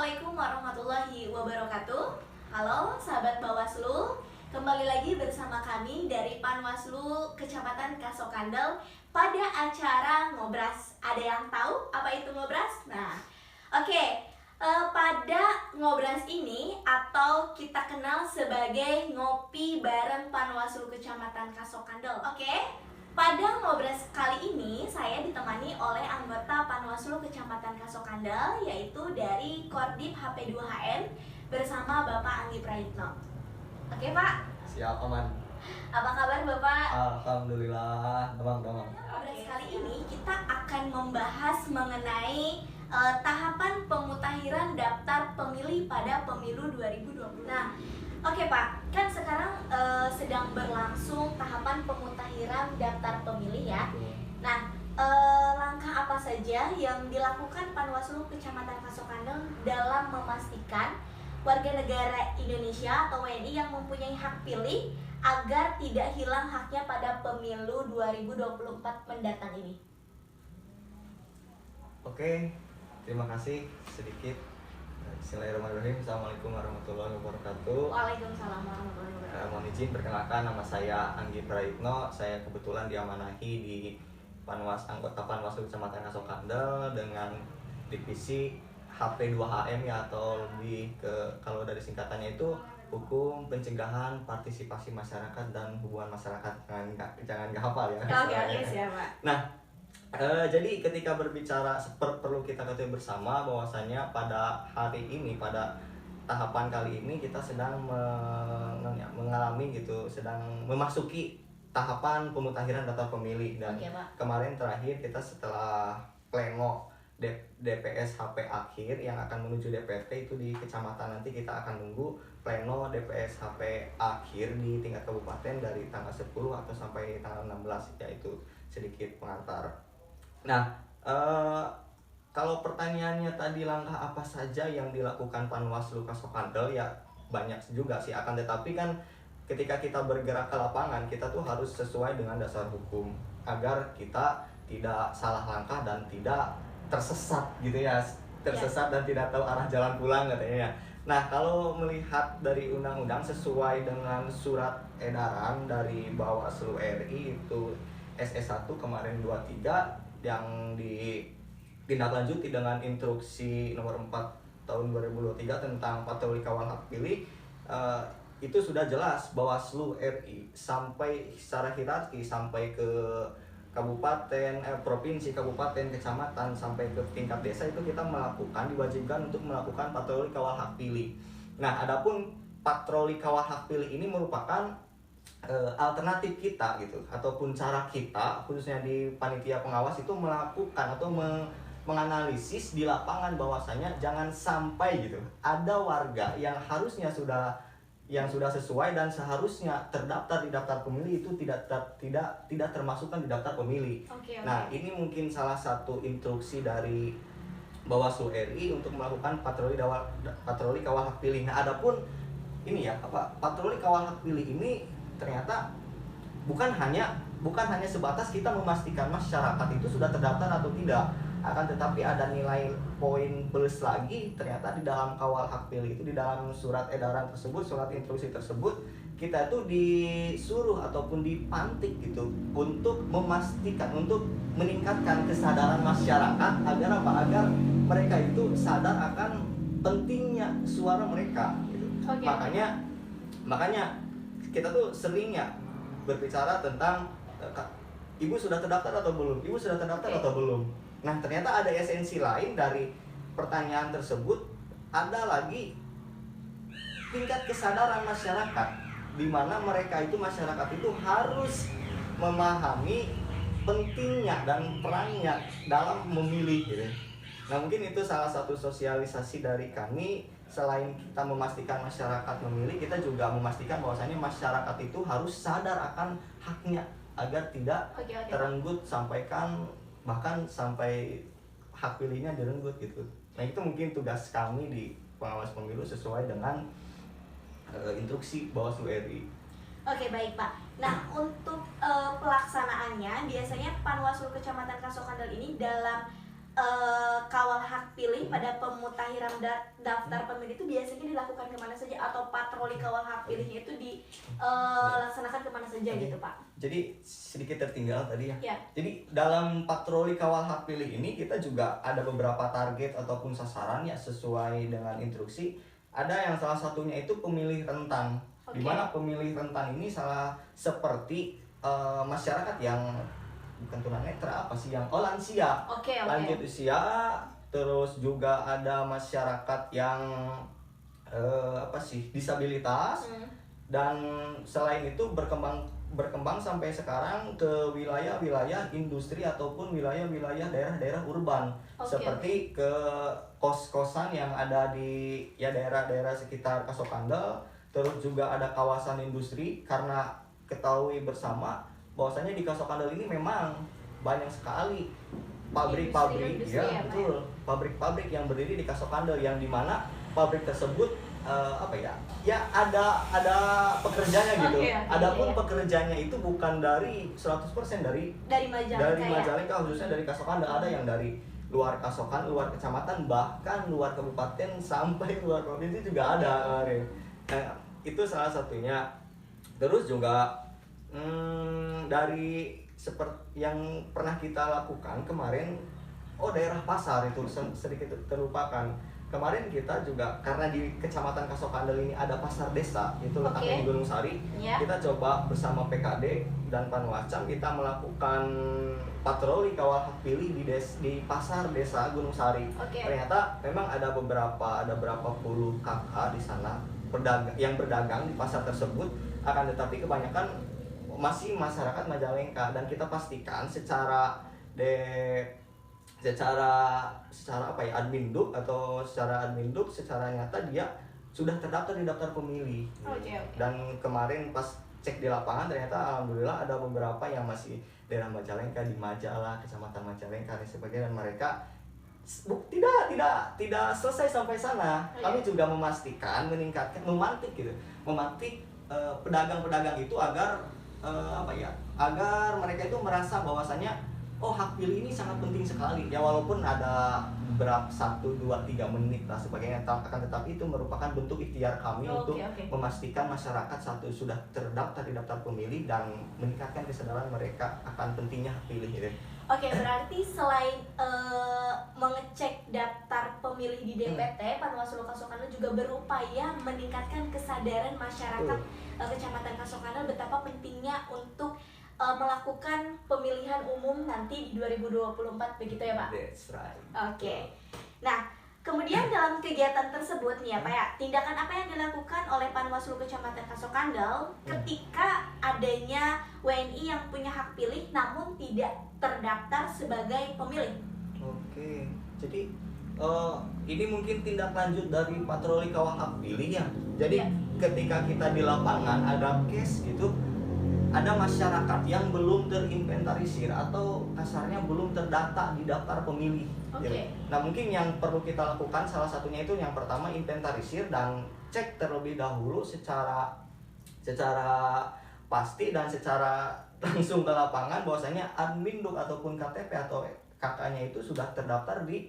Assalamualaikum warahmatullahi wabarakatuh. Halo sahabat Bawaslu, kembali lagi bersama kami dari Panwaslu Kecamatan Kasokandel pada acara Ngobras. Ada yang tahu apa itu Ngobras? Nah, pada Ngobras ini atau kita kenal sebagai Ngopi Bareng Panwaslu Kecamatan Kasokandel. Pada Ngobras kali ini saya ditemani oleh anggota Panwaslu Kecamatan Kasokandel, yaitu dari Kordip HP2HM bersama Bapak Anggi Prayitno. Oke Pak? Siap, aman. Apa kabar Bapak? Alhamdulillah, damang. Ngobras kali ini kita akan membahas mengenai tahapan pemutakhiran daftar pemilih pada pemilu 2020. Nah, oke Pak, kan sekarang sedang berlangsung tahapan pemutakhiran daftar pemilih ya. Nah, langkah apa saja yang dilakukan Panwaslu Kecamatan Kasokandel dalam memastikan warga negara Indonesia atau WNI yang mempunyai hak pilih agar tidak hilang haknya pada pemilu 2024 mendatang ini? Oke, terima kasih sedikit. Bismillahirrahmanirrahim. Assalamualaikum warahmatullahi wabarakatuh. Waalaikumsalam warahmatullahi wabarakatuh. Mohon izin perkenalkan, nama saya Anggi Prayitno. Saya kebetulan diamanahi di anggota Panwaslu Kecamatan Kasokandel dengan divisi HP2HM ya, atau lebih ke kalau dari singkatannya itu Hukum Pencegahan Partisipasi Masyarakat dan Hubungan Masyarakat. Jangan nggak hafal ya. Oke, siap Pak. Nah, jadi ketika berbicara perlu kita ketahui bersama bahwasanya pada hari ini, pada tahapan kali ini kita sedang mengalami gitu, sedang memasuki tahapan pemutakhiran daftar pemilih. Dan kemarin terakhir kita setelah pleno DPS HP akhir yang akan menuju DPRT itu di kecamatan, nanti kita akan nunggu pleno DPS HP akhir di tingkat kabupaten dari tanggal 10 atau sampai tanggal 16, yaitu sedikit pengantar. Nah, kalau pertanyaannya tadi langkah apa saja yang dilakukan Panwaslu Kasokandel, ya banyak juga sih, akan tetapi kan ketika kita bergerak ke lapangan kita tuh harus sesuai dengan dasar hukum agar kita tidak salah langkah dan tidak tersesat gitu ya, dan tidak tahu arah jalan pulang katanya ya. Nah, kalau melihat dari undang-undang sesuai dengan surat edaran dari Bawaslu RI itu SE1 kemarin 23 yang ditindaklanjuti dengan instruksi nomor 4 tahun 2023 tentang patroli kawal hak pilih, itu sudah jelas Bawaslu RI sampai secara hierarki sampai ke kabupaten, provinsi, kabupaten, kecamatan sampai ke tingkat desa itu kita diwajibkan untuk melakukan patroli kawal hak pilih. Nah, adapun patroli kawal hak pilih ini merupakan alternatif kita gitu, ataupun cara kita khususnya di panitia pengawas itu melakukan atau menganalisis di lapangan bahwasanya jangan sampai gitu ada warga yang harusnya sudah sesuai dan seharusnya terdaftar di daftar pemilih itu tidak termasukkan di daftar pemilih. Nah, ini mungkin salah satu instruksi dari Bawaslu RI untuk melakukan patroli kawal hak pilih. Nah, adapun ini ya, patroli kawal hak pilih ini ternyata bukan hanya sebatas kita memastikan masyarakat itu sudah terdaftar atau tidak, akan tetapi ada nilai poin plus lagi. Ternyata di dalam kawal hak pilih itu, di dalam surat edaran tersebut, surat instruksi tersebut, kita itu disuruh ataupun dipantik gitu untuk memastikan, untuk meningkatkan kesadaran masyarakat agar agar mereka itu sadar akan pentingnya suara mereka gitu. Makanya kita tuh seringnya berbicara tentang ibu sudah terdaftar atau belum, ibu sudah terdaftar atau belum. Nah, ternyata ada esensi lain dari pertanyaan tersebut, ada lagi tingkat kesadaran masyarakat, di mana mereka itu, masyarakat itu harus memahami pentingnya dan perannya dalam memilih gitu. Nah, mungkin itu salah satu sosialisasi dari kami. Selain kita memastikan masyarakat memilih, kita juga memastikan bahwasanya masyarakat itu harus sadar akan haknya agar tidak terenggut bahkan sampai hak pilihnya direnggut gitu. Nah, itu mungkin tugas kami di pengawas pemilu sesuai dengan instruksi Bawaslu RI. Oke, baik Pak. Nah, untuk pelaksanaannya biasanya Panwaslu Kecamatan Kasokandel ini dalam kawal hak pilih pada pemutahiran daftar pemilih itu biasanya dilakukan kemana saja, atau patroli kawal hak pilihnya itu dilaksanakan kemana saja gitu Pak? Jadi sedikit tertinggal tadi ya. Ya. Jadi dalam patroli kawal hak pilih ini kita juga ada beberapa target ataupun sasaran ya sesuai dengan instruksi. Ada yang salah satunya itu pemilih rentan. Oke. Di mana pemilih rentan ini seperti masyarakat yang bukan tunanetra apa sih yang lansia. Oke. Lanjut usia, terus juga ada masyarakat yang disabilitas. Dan selain itu berkembang sampai sekarang ke wilayah-wilayah industri ataupun wilayah-wilayah daerah-daerah urban. Seperti ke kos-kosan yang ada di ya daerah-daerah sekitar Kasokandel, terus juga ada kawasan industri, karena ketahui bersama bahwasanya di Kasokandel ini memang banyak sekali pabrik-pabrik ya, betul, pabrik-pabrik yang berdiri di Kasokandel, yang dimana pabrik tersebut ada pekerjanya gitu. Adapun pekerjanya itu bukan dari 100% dari Majalengka, khususnya dari Kasokandel. Ada yang dari luar Kasokan, luar kecamatan, bahkan luar kabupaten sampai luar provinsi juga ada. Nah, itu salah satunya. Terus juga dari seperti yang pernah kita lakukan kemarin, daerah pasar itu sedikit terlupakan. Kemarin kita juga karena di Kecamatan Kasokandel ini ada pasar desa, itu letaknya di Gunung Sari. Kita coba bersama PKD dan Panwascam kita melakukan patroli kawal hak pilih di pasar desa Gunung Sari. Ternyata memang ada berapa puluh kakak di sana yang berdagang di pasar tersebut, akan tetapi kebanyakan masih masyarakat Majalengka, dan kita pastikan secara adminduk secara nyata dia sudah terdaftar di daftar pemilih. Dan kemarin pas cek di lapangan ternyata alhamdulillah ada beberapa yang masih daerah Majalengka, di Majalah, Kecamatan Majalengka dan sebagainya, dan mereka tidak selesai sampai sana. Kami juga memastikan memantik pedagang-pedagang itu agar mereka itu merasa bahwasanya hak pilih ini sangat penting sekali ya, walaupun ada berapa 1, 2, 3 menit lah sebagainya, akan tetapi itu merupakan bentuk ikhtiar kami untuk memastikan masyarakat sudah terdaftar di daftar pemilih dan meningkatkan kesadaran mereka akan pentingnya hak pilih gitu. Berarti selain mengecek daftar pemilih di DPT, Panwaslu Kasokandel juga berupaya meningkatkan kesadaran masyarakat Kecamatan Kasokandel betapa pentingnya untuk melakukan pemilihan umum nanti di 2024, begitu ya Pak? That's right. Nah, kemudian dalam kegiatan tersebut nih ya Pak ya, tindakan apa yang dilakukan oleh Panwaslu Kecamatan Kasokandel ketika adanya WNI yang punya hak pilih namun tidak terdaftar sebagai pemilih? Jadi ini mungkin tindak lanjut dari patroli kawal hak pilih ya. Jadi ketika kita di lapangan ada case gitu, ada masyarakat yang belum terinventarisir atau kasarnya belum terdata di daftar pemilih. Nah, mungkin yang perlu kita lakukan salah satunya itu yang pertama inventarisir dan cek terlebih dahulu secara pasti dan secara langsung ke lapangan bahwasanya adminduk ataupun KTP atau kakaknya itu sudah terdaftar di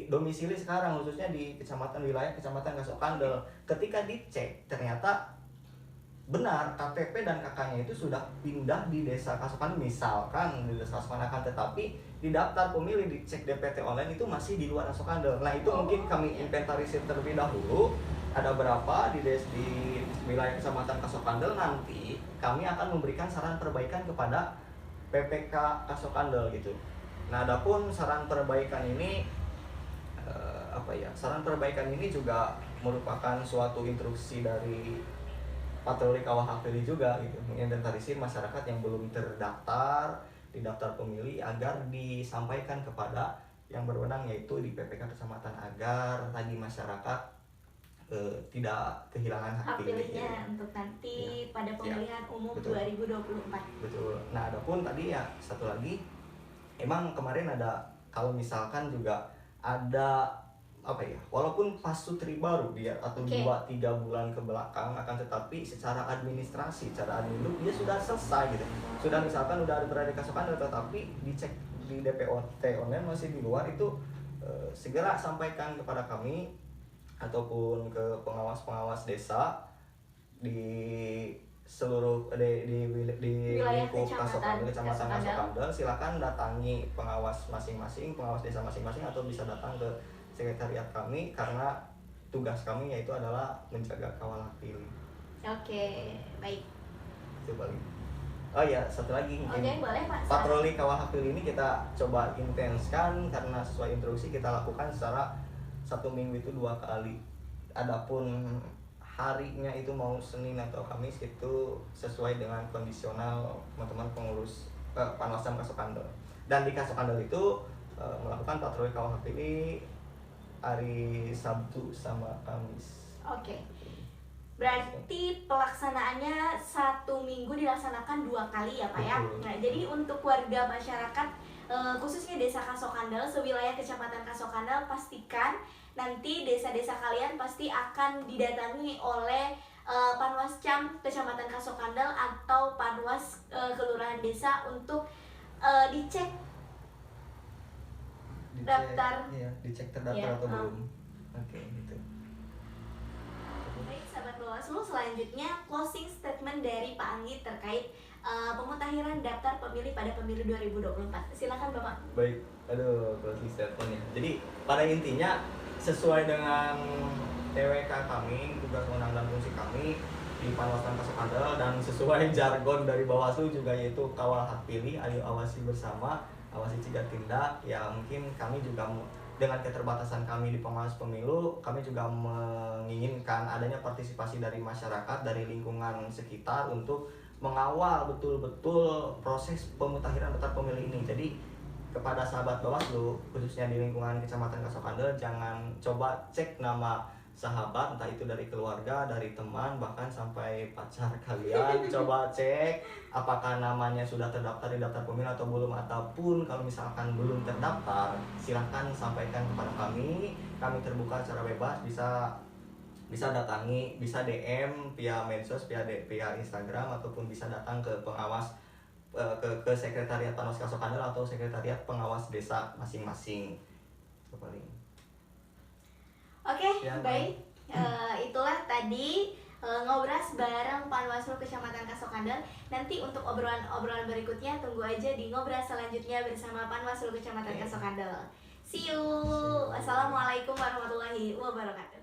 domisili sekarang, khususnya di wilayah Kecamatan Kasokandel. Ketika dicek ternyata benar KTP dan kakaknya itu sudah pindah di desa Kasokandel, misalkan di desa Kasokandel, akan tetapi di daftar pemilih dicek DPT online itu masih di luar Kasokandel. Nah, itu mungkin kami inventarisir terlebih dahulu ada berapa di wilayah Kecamatan Kasokandel. Nanti kami akan memberikan saran perbaikan kepada PPK Kasokandel gitu. Nah, adapun saran perbaikan ini saran perbaikan ini juga merupakan suatu instruksi dari patroli kawal hak pilih juga gitu, menginventarisir masyarakat yang belum terdaftar di daftar pemilih agar disampaikan kepada yang berwenang, yaitu di PPK Kecamatan, agar tadi masyarakat tidak kehilangan hak pilihnya ya, untuk nanti pada pemilihan umum betul. 2024. Betul. Nah, adapun tadi ya satu lagi, emang kemarin ada, kalau misalkan juga ada apa ya, walaupun pasutri baru dia atau Oke. 2-3 bulan ke belakang, akan tetapi secara administrasi, secara admin dia sudah selesai gitu. Sudah misalkan udah ada berada di Kasokandel, tetapi dicek di DPOT online masih di luar, itu segera sampaikan kepada kami ataupun ke pengawas-pengawas desa di seluruh di Wilayah lingkup kecamatan kecamatan Kasokandel. Kasokandel. Silakan datangi pengawas masing-masing, pengawas desa masing-masing, atau bisa datang ke sekretariat kami, karena tugas kami yaitu adalah menjaga kawal hak pilih. Oke, baik. Itu paling. Oh ya, satu lagi mungkin. Oke, boleh Pak. Patroli kawal hak pilih ini kita coba intenskan, karena sesuai instruksi kita lakukan secara 1 minggu itu 2 kali. Adapun harinya itu mau Senin atau Kamis itu sesuai dengan kondisional teman-teman pengurus Panwascam Kasokandel. Dan di Kasokandel itu melakukan patroli kawal hak pilih hari Sabtu sama Kamis. Oke. Berarti pelaksanaannya 1 minggu dilaksanakan 2 kali ya Pak ya. Betul. Nah, jadi untuk warga masyarakat khususnya desa Kasokandel, sewilayah kecamatan Kasokandel, pastikan nanti desa-desa kalian pasti akan didatangi oleh Panwascam Kecamatan Kasokandel atau Panwas kelurahan desa untuk dicek daftar. Iya, dicek terdaftar Ya, atau belum. Oke, gitu. Baik, sahabat Bawaslu, selanjutnya closing statement dari Pak Anggi terkait pemutahiran daftar pemilih pada pemilu 2024. Silakan Bapak. Baik, aduh, closing statement ya. Jadi pada intinya sesuai dengan TWK kami, tugas wewenang dan fungsi kami di Panwascam Kasokandel, dan sesuai jargon dari Bawaslu juga, yaitu kawal hak pilih, ayo awasi bersama, awasi cegah tindak. Ya mungkin kami juga dengan keterbatasan kami di pengawas pemilu, kami juga menginginkan adanya partisipasi dari masyarakat, dari lingkungan sekitar untuk mengawal betul-betul proses pemutahiran daftar pemilih ini. Jadi kepada sahabat Bawaslu, khususnya di lingkungan Kecamatan Kasokandel, jangan coba cek nama sahabat, entah itu dari keluarga, dari teman, bahkan sampai pacar kalian. Coba cek apakah namanya sudah terdaftar di daftar pemilih atau belum, ataupun kalau misalkan belum terdaftar, silahkan sampaikan kepada kami. Kami terbuka secara bebas, bisa datangi, bisa DM via medsos, via Instagram, ataupun bisa datang ke pengawas ke sekretariat Panwas Kasokandel atau sekretariat pengawas desa masing-masing. Itu paling. Oke, Ya, baik. Itulah tadi ngobras bareng Panwaslu Kecamatan Kasokandel. Nanti untuk obrolan berikutnya tunggu aja di ngobras selanjutnya bersama Panwaslu Kecamatan Kasokandel. See you. Assalamualaikum warahmatullahi wabarakatuh.